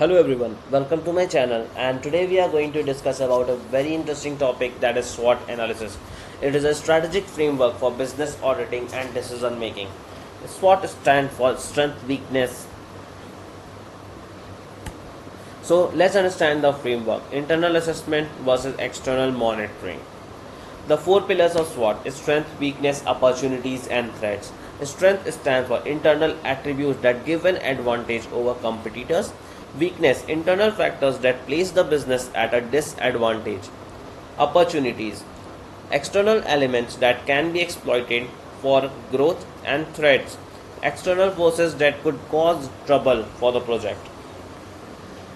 Hello everyone, welcome to my channel, and today we are going to discuss about a very interesting topic, that is SWOT analysis. It is a strategic framework for business auditing and decision making. SWOT stands for strength, weakness. So let's understand the framework: internal assessment versus external monitoring. The four pillars of SWOT is strength, weakness, opportunities, and threats. Strength stands for internal attributes that give an advantage over competitors. Weakness, internal factors that place the business at a disadvantage. Opportunities, external elements that can be exploited for growth. And threats, external forces that could cause trouble for the project.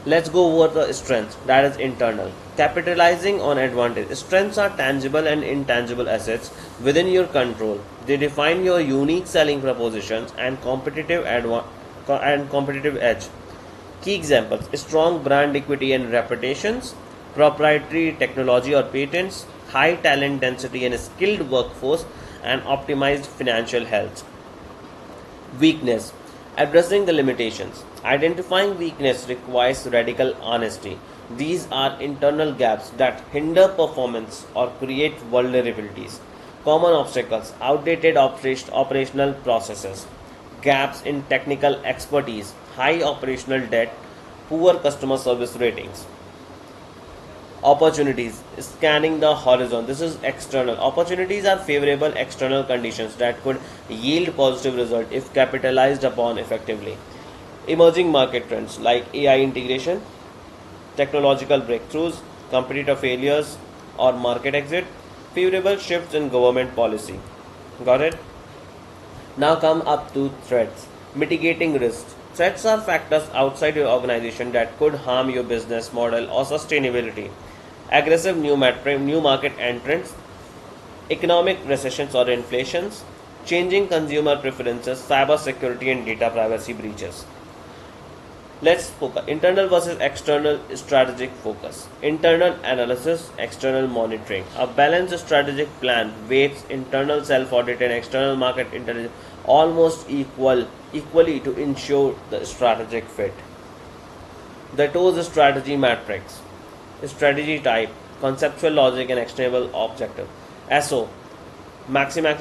Let's go over the strengths, that is internal. Capitalizing on advantage. Strengths are tangible and intangible assets within your control. They define your unique selling propositions and competitive edge. Key examples: strong brand equity and reputations, proprietary technology or patents, high talent density and skilled workforce, and optimized financial health. Weakness, addressing the limitations. Identifying weakness requires radical honesty. These are internal gaps that hinder performance or create vulnerabilities. Common obstacles: outdated operational processes, gaps in technical expertise, high operational debt, poor customer service ratings. Opportunities, scanning the horizon. This is external. Opportunities are favorable external conditions that could yield positive result if capitalized upon effectively. Emerging market trends like AI integration, technological breakthroughs, competitor failures, or market exit. Favorable shifts in government policy. Got it? Now come up to threats. Mitigating risks. Threats are factors outside your organization that could harm your business model or sustainability. Aggressive new market entrants, economic recessions or inflations, changing consumer preferences, cyber security and data privacy breaches. Let's focus. Internal versus external strategic focus. Internal analysis, external monitoring. A balanced strategic plan weights internal self-audit and external market intelligence almost equally to ensure the strategic fit. The TOES strategy matrix. Strategy type, conceptual logic and actionable objective. SO, maximum,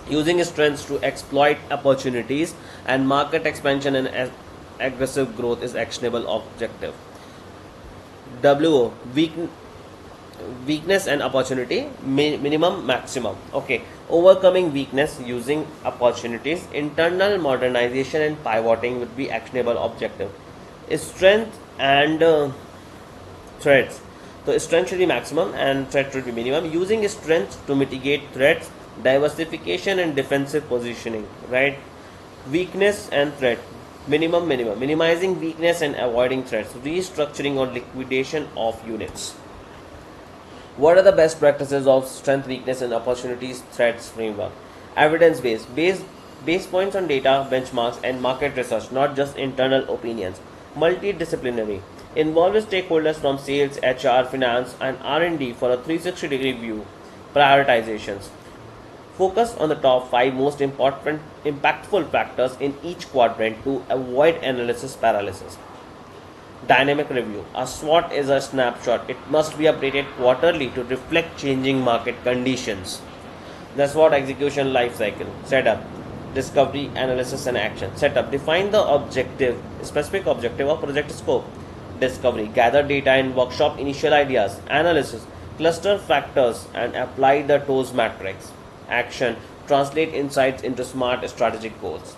using strengths to exploit opportunities, and market expansion and aggressive growth is actionable objective. WO, weakness and opportunity, minimum, maximum. Okay, overcoming weakness using opportunities, internal modernization and pivoting would be actionable objective. Strength and threats. So strength should be maximum and threat should be minimum. Using strength to mitigate threats, diversification and defensive positioning, right? Weakness and threat, minimum, minimizing weakness and avoiding threats, restructuring or liquidation of units. What are the best practices of strength, weakness and opportunities threats framework? Evidence based points on data, benchmarks and market research, not just internal opinions. Multidisciplinary, involve stakeholders from sales, HR, finance and R&D for a 360-degree view. Prioritizations, focus on the top 5 most impactful factors in each quadrant to avoid analysis paralysis. Dynamic review, a SWOT is a snapshot. It must be updated quarterly to reflect changing market conditions. The SWOT execution life cycle. Setup, discovery, analysis and action. Setup, define the specific objective or project scope. Discovery, gather data and workshop initial ideas. Analysis, cluster factors and apply the TOES matrix. Action, translate insights into smart strategic goals.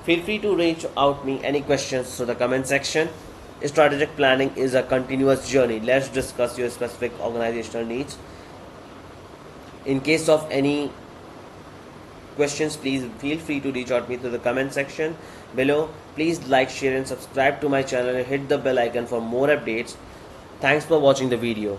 Feel free to reach out me any questions to the comment section. Strategic planning is a continuous journey. Let's discuss your specific organizational needs. In case of any questions, please feel free to reach out me to the comment section below. Please like, share and subscribe to my channel and hit the bell icon for more updates. Thanks for watching the video.